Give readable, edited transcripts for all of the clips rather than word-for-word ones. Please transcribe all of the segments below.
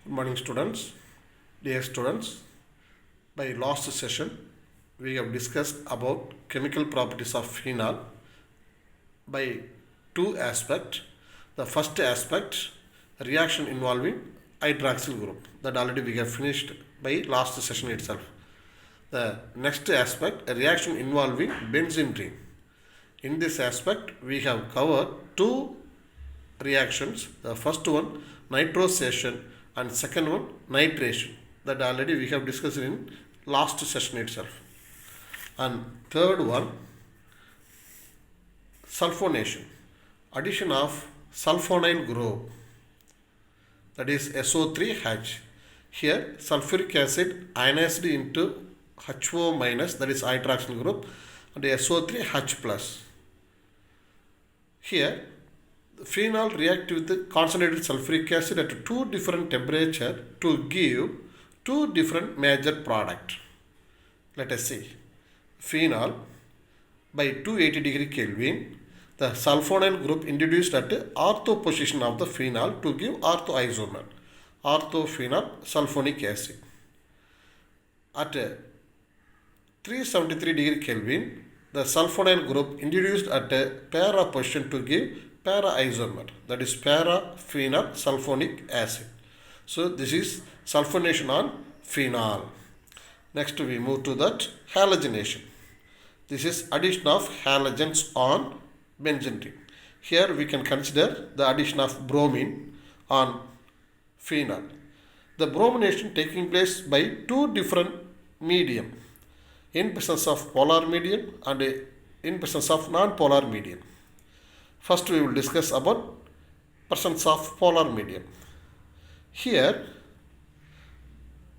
Good morning, students. Dear students, by last session, we have discussed about chemical properties of phenol by two aspects. The first aspect, reaction involving hydroxyl group, that already we have finished by last session itself. The next aspect, a reaction involving benzene ring. In this aspect, we have covered two reactions. The first one, nitrosation, and second one, nitration. That already we have discussed in last session itself. And third one, sulfonation, addition of sulfonyl group, that is SO3H. Here sulfuric acid ionized into HO minus, that is hydroxyl group, and SO3H plus. Here phenol react with the concentrated sulfuric acid at two different temperature to give two different major product. Let us see. Phenol by 280 degree Kelvin, the sulfonyl group introduced at ortho position of the phenol to give orthoisomer, orthophenol sulfonic acid. At 373 degree Kelvin, the sulfonyl group introduced at a para position to give para-isomer, that is paraphenol sulfonic acid. So this is sulfonation on phenol. Next we move to that halogenation. This is addition of halogens on benzene ring. Here we can consider the addition of bromine on phenol. The bromination taking place by two different medium, in presence of polar medium and in presence of non-polar medium. First we will discuss about presence of polar medium. Here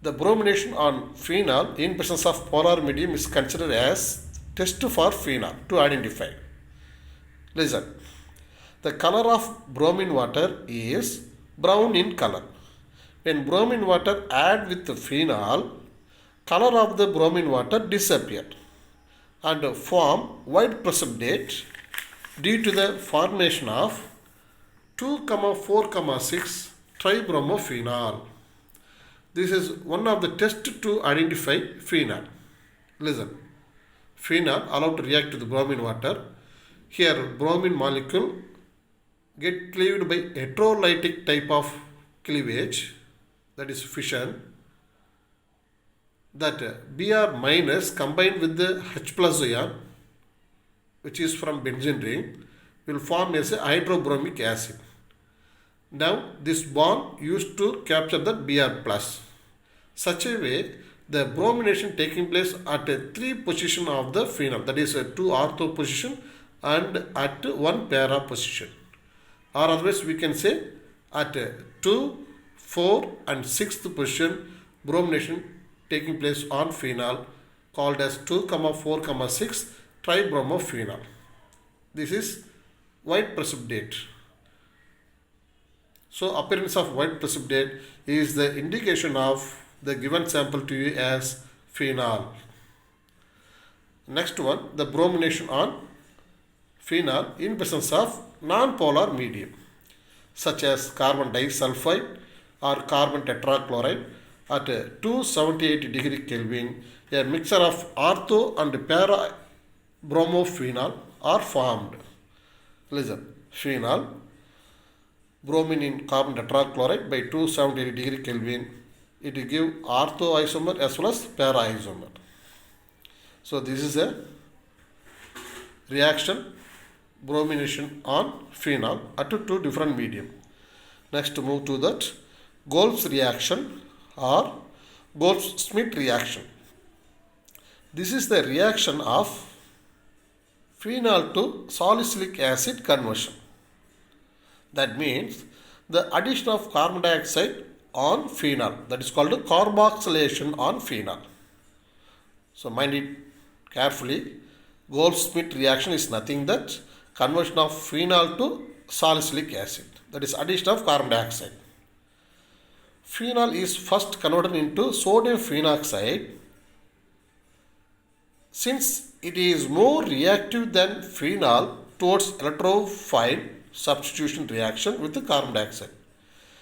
the bromination on phenol in presence of polar medium is considered as test for phenol to identify. Listen, the color of bromine water is brown in color. When bromine water add with the phenol, color of the bromine water disappeared and form white precipitate due to the formation of 2,4,6 tribromophenol. This is one of the tests to identify phenol. Listen, phenol allowed to react to the bromine water. Here bromine molecule get cleaved by heterolytic type of cleavage, that is fission. That Br minus combined with the H plus ion, which is from benzene ring, will form as a hydrobromic acid. Now this bond used to capture the Br plus. Such a way the bromination taking place at a three position of the phenol, that is a two ortho position and at one para position. Or otherwise we can say at 2, 4 and 6th position bromination taking place on phenol, called as 2,4,6 tribromophenol. This is white precipitate. So appearance of white precipitate is the indication of the given sample to you as phenol. Next one, the bromination on phenol in presence of non-polar medium, such as carbon disulfide or carbon tetrachloride at 278 degree Kelvin. A mixture of ortho and para bromophenol are formed. Listen, phenol, bromine in carbon tetrachloride by 278 degree Kelvin, it will give ortho isomer as well as para isomer. So this is a reaction, bromination on phenol at two different medium. Next move to that Gold's reaction or Goldschmidt reaction. This is the reaction of phenol to salicylic acid conversion. That means the addition of carbon dioxide on phenol, that is called carboxylation on phenol. So mind it carefully. Goldschmidt reaction is nothing but conversion of phenol to salicylic acid, that is addition of carbon dioxide. Phenol is first converted into sodium phenoxide. Since it is more reactive than phenol towards electrophile substitution reaction with the carbon dioxide.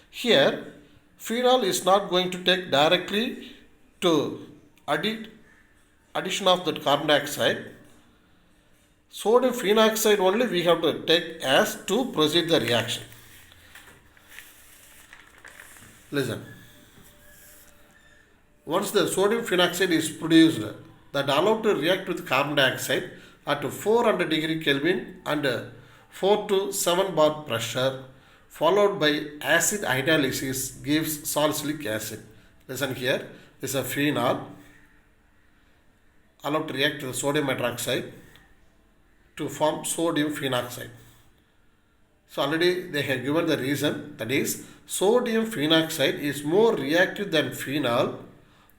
Here Phenol is not going to take directly to addition of that carbon dioxide. Sodium phenoxide only we have to take as to proceed the reaction. Listen. Once the sodium phenoxide is produced, that allowed to react with carbon dioxide at 400 degree Kelvin and 4 to 7 bar pressure, followed by acid hydrolysis gives salicylic acid. Listen here, this is a phenol allowed to react with sodium hydroxide to form sodium phenoxide. So already they have given the reason, that is sodium phenoxide is more reactive than phenol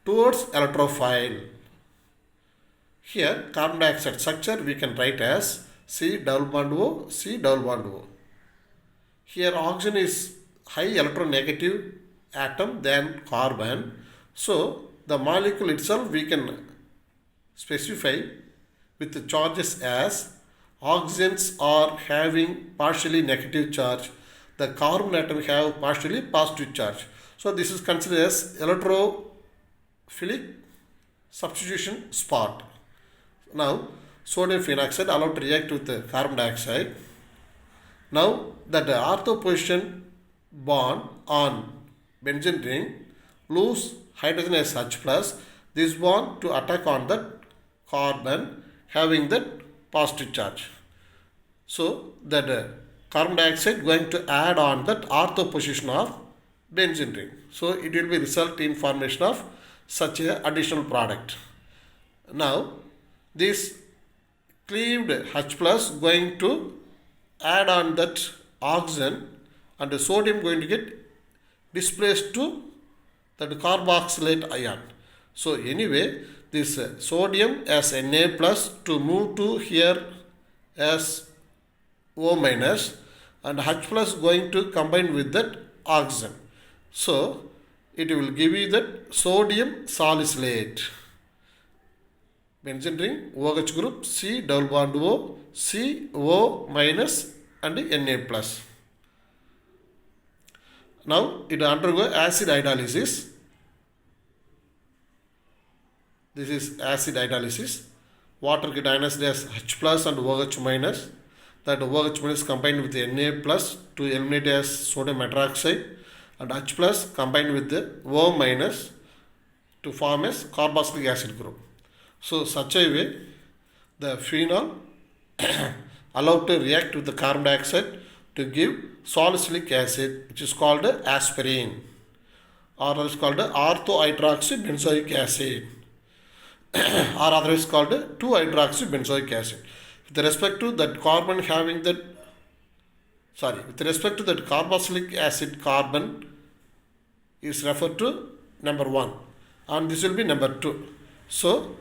towards electrophile. Here carbon dioxide structure we can write as C double bond O, C double bond O. Here oxygen is high electronegative atom than carbon. So the molecule itself we can specify with the charges as oxygens are having partially negative charge, the carbon atom have partially positive charge. So this is considered as electrophilic substitution spot. Now sodium phenoxide allowed to react with the carbon dioxide. Now that the ortho position bond on benzene ring lose hydrogen as H plus, this bond to attack on that carbon having that positive charge. So that carbon dioxide going to add on that ortho position of benzene ring. So it will be result in formation of such a additional product. Now this cleaved H plus going to add on that oxygen and the sodium going to get displaced to that carboxylate ion. So anyway, this sodium as Na plus to move to here as O minus and H plus going to combine with that oxygen. So it will give you that sodium salicylate. Benzene ring OH group C double bond O, C O minus and Na plus. Now it undergo acid hydrolysis. This is acid hydrolysis. Water get ionized as H plus and OH minus. That OH minus combined with the Na plus to eliminate as sodium hydroxide and H plus combined with the O minus to form as carboxylic acid group. So such a way the phenol allowed to react with the carbon dioxide to give salicylic acid, which is called aspirin, or otherwise called ortho-hydroxybenzoic acid, or otherwise called 2-hydroxybenzoic acid. With respect to that carbon having that, with respect to that carboxylic acid, carbon is referred to number 1 and this will be number 2. So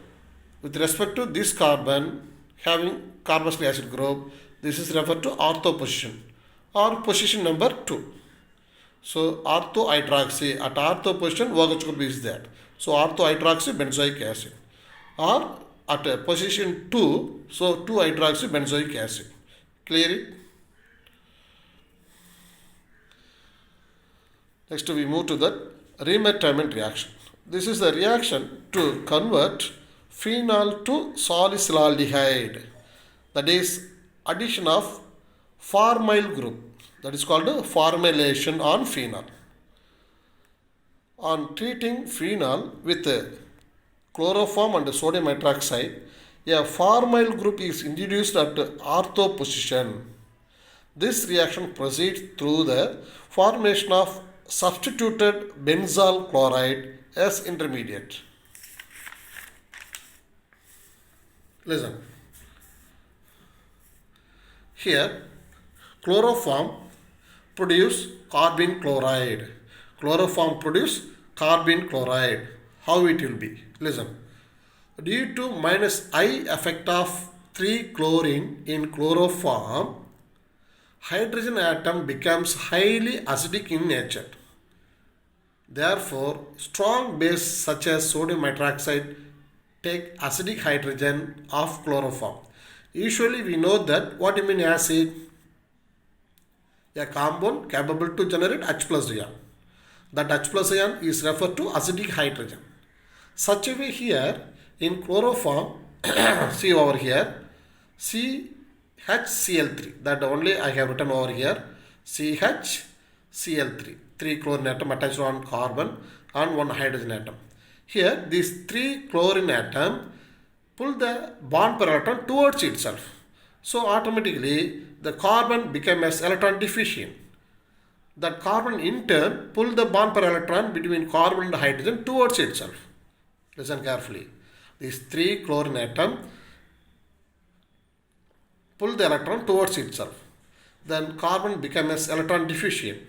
with respect to this carbon having carboxylic acid group, this is referred to ortho position or position number 2. So ortho-hydroxy, at ortho position OH group is there. So ortho-hydroxybenzoic acid, or at position 2, so 2-hydroxybenzoic acid. Clear it? Next we move to the Remer-Tiemann reaction. This is the reaction to convert phenol to salicylaldehyde, that is addition of formyl group, that is called formylation on phenol. On treating phenol with chloroform and sodium hydroxide, a formyl group is introduced at ortho position. This reaction proceeds through the formation of substituted benzyl chloride as intermediate. Listen. Here, chloroform produce carbon chloride. Chloroform produce carbon chloride. How it will be? Listen. Due to minus I effect of 3-chlorine in chloroform, hydrogen atom becomes highly acidic in nature. Therefore, strong base such as sodium hydroxide take acidic hydrogen of chloroform. Usually we know that what you mean acid? A compound capable to generate H plus ion. That H plus ion is referred to acidic hydrogen. Such a way here in chloroform, see over here, CHCl3, that only I have written over here, CHCl3, 3 chlorine atom attached on carbon and 1 hydrogen atom. Here these 3 chlorine atom pull the bond per electron towards itself. So automatically the carbon becomes electron deficient. That carbon in turn pull the bond per electron between carbon and hydrogen towards itself. Listen carefully. These 3 chlorine atom pull the electron towards itself. Then carbon becomes electron deficient.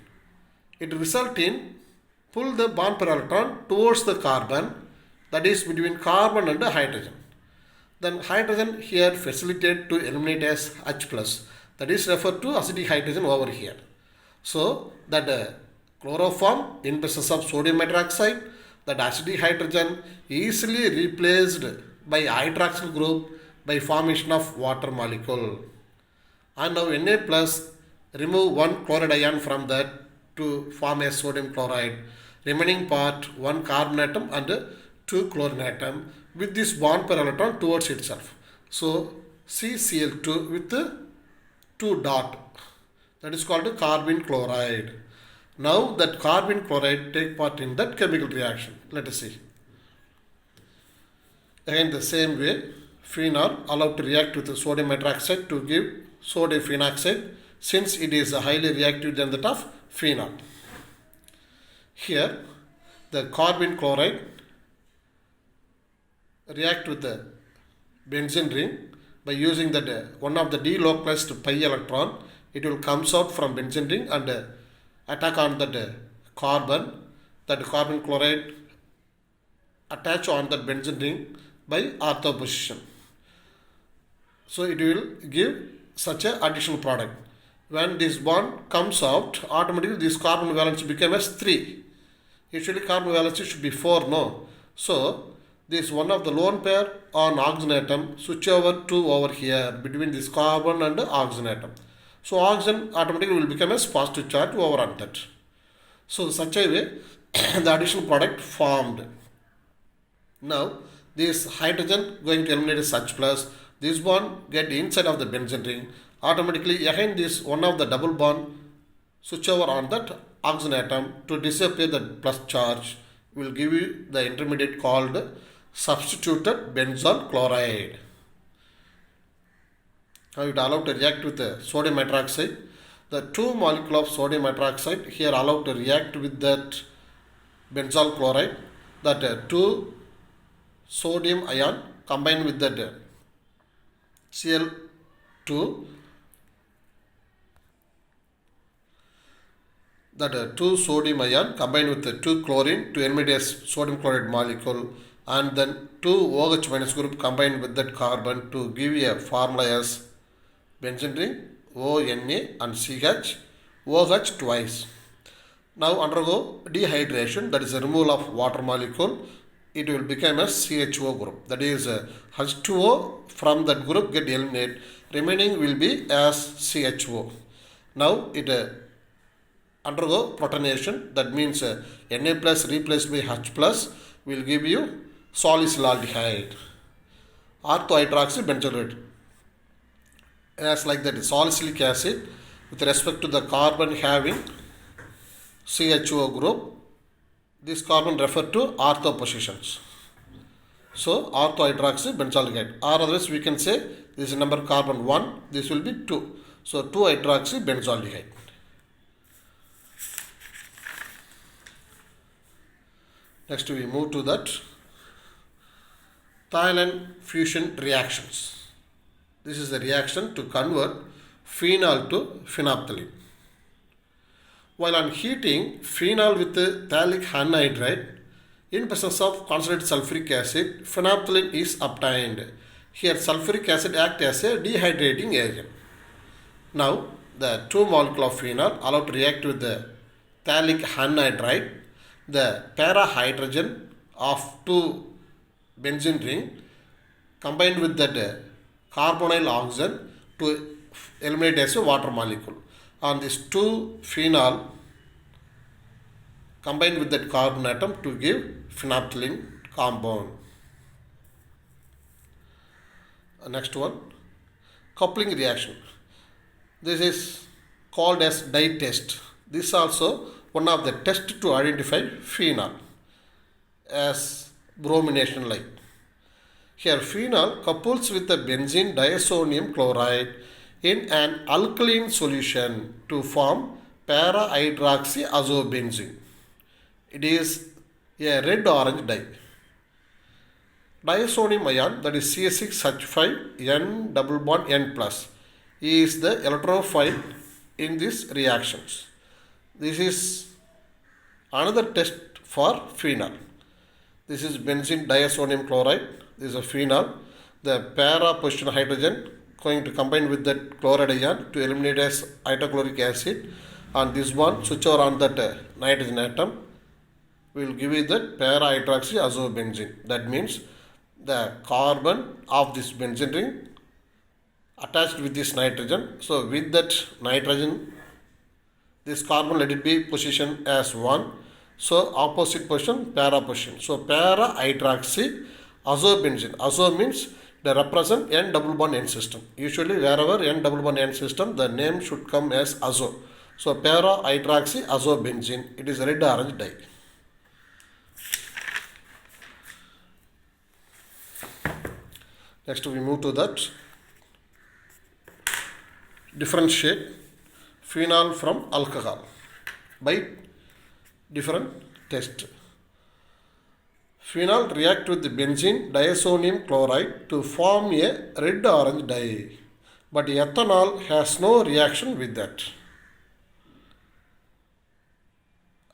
It results in pull the bond per electron towards the carbon, that is between carbon and hydrogen. Then hydrogen here facilitate to eliminate as H plus, that is referred to acidic hydrogen over here. So that chloroform in presence of sodium hydroxide, that acidic hydrogen easily replaced by hydroxyl group by formation of water molecule. And now Na plus remove 1 chloride ion from that to form a sodium chloride. Remaining part 1 carbon atom and 2 chlorine atom with this bond per electron towards itself. So CCl2 with 2 dot, that is called carbon chloride. Now that carbon chloride take part in that chemical reaction. Let us see. Again the same way, phenol allowed to react with sodium hydroxide to give sodium phenoxide, since it is highly reactive than that of phenol. Here the carbon chloride react with the benzene ring by using that one of the delocalized pi electron. It will comes out from benzene ring and attack on that carbon. That carbon chloride attach on that benzene ring by ortho position. So it will give such a additional product. When this bond comes out, automatically this carbon valence becomes 3. Usually carbon valence should be 4, no? So this one of the lone pair on oxygen atom switch over to over here between this carbon and oxygen atom. So oxygen automatically will become a positive charge over on that. So such a way the additional product formed. Now this hydrogen going to eliminate as H plus, this bond get inside of the benzene ring, automatically again this one of the double bond switch over on that oxygen atom to disappear the plus charge, will give you the intermediate called substituted benzoyl chloride. Now it allowed to react with the sodium hydroxide. The 2 molecule of sodium hydroxide here allowed to react with that benzoyl chloride. That 2 sodium ion combined with that Cl2, that 2 sodium ion combined with the 2 chlorine to eliminate a sodium chloride molecule, and then 2 OH minus group combined with that carbon to give you a formula as benzene ring ONA and CH OH twice. Now undergo dehydration, that is a removal of water molecule. It will become a CHO group, that is H2O from that group get eliminated, remaining will be as CHO. Now it undergo protonation, that means Na plus replaced by H plus will give you salicylaldehyde, orthohydroxybenzolate. As like that salicylic acid with respect to the carbon having CHO group, this carbon referred to ortho positions. So orthohydroxybenzaldehyde, or otherwise we can say this is number carbon 1, this will be 2. So 2-hydroxybenzaldehyde. Next we move to that thiolane fusion reactions. This is the reaction to convert phenol to phenolphthalein. While on heating phenol with phthalic anhydride in presence of concentrated sulfuric acid, phenolphthalein is obtained. Here sulfuric acid acts as a dehydrating agent. Now the 2 molecule of phenol allowed to react with the phthalic anhydride. The para hydrogen of 2 benzene ring combined with that carbonyl oxygen to eliminate as a water molecule. On this 2 phenol combine with that carbon atom to give phenolphthalein compound. Next one, coupling reaction. This is called as dye test. This is also one of the tests to identify phenol as bromination like. Here phenol couples with the benzene diazonium chloride in an alkaline solution to form para-hydroxyazobenzene. It is a red-orange dye. Diazonium ion, that is CH6H5 N double bond N plus, is the electrophile in these reactions. This is another test for phenol. This is benzene diazonium chloride. This is a phenol. The para position hydrogen going to combine with that chloride ion to eliminate as hydrochloric acid, and this one switch over on that nitrogen atom will give you that para hydroxyazobenzene. That means the carbon of this benzene ring attached with this nitrogen. So with that nitrogen, this carbon let it be position as 1. So opposite position, para position. So para hydroxyazobenzene. Azo means they represent N double bond N system. Usually wherever N double bond N system, the name should come as azo. So para hydroxyazobenzene. It is red orange dye. Next we move to that. Differentiate phenol from alcohol by different test. Phenol react with the benzene diazonium chloride to form a red orange dye, but ethanol has no reaction with that.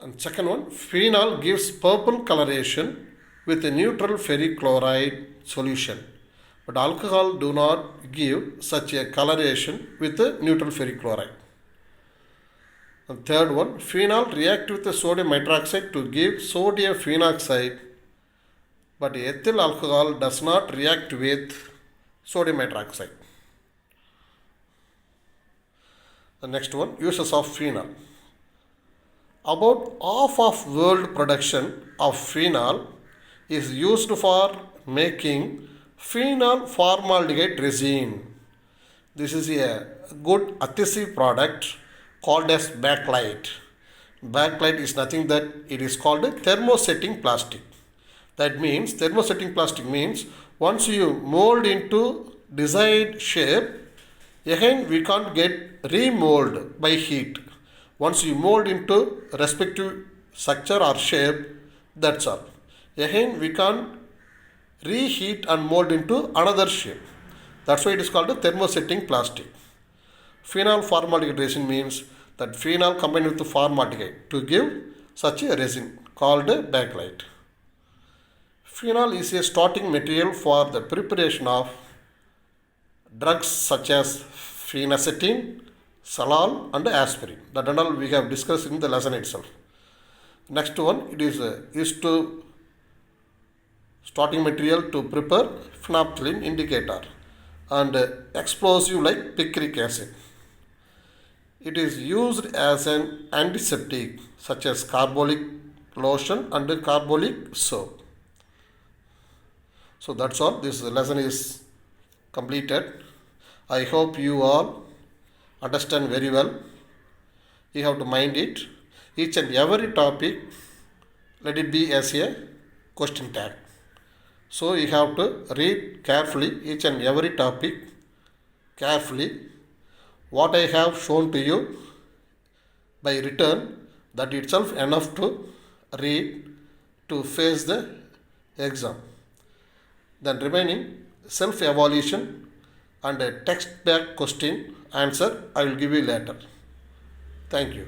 And second one, phenol gives purple coloration with a neutral ferric chloride solution, but alcohol do not give such a coloration with a neutral ferric chloride. And third one, phenol react with the sodium hydroxide to give sodium phenoxide, but ethyl alcohol does not react with sodium hydroxide. The next one, uses of phenol. About half of world production of phenol is used for making phenol formaldehyde resin. This is a good adhesive product called as bakelite. Bakelite is nothing that it is called a thermosetting plastic. That means thermosetting plastic means once you mold into desired shape, again we can't get remold by heat. Once you mold into respective structure or shape, that's all. Again we can't reheat and mold into another shape. That's why it is called a thermosetting plastic. Phenol formaldehyde resin means that phenol combined with the formaldehyde to give such a resin called a bakelite. Phenol is a starting material for the preparation of drugs such as phenacetin, Salal and aspirin. That and all we have discussed in the lesson itself. Next one, it is used to starting material to prepare phenolphthalein indicator and explosive like picric acid. It is used as an antiseptic such as carbolic lotion and carbolic soap. So that's all. This lesson is completed. I hope you all understand very well. You have to mind it. Each and every topic, let it be as a question tag. So you have to read carefully each and every topic carefully. What I have shown to you by written, that itself enough to read to face the exam. Then remaining self-evaluation and a text back question answer I will give you later. Thank you.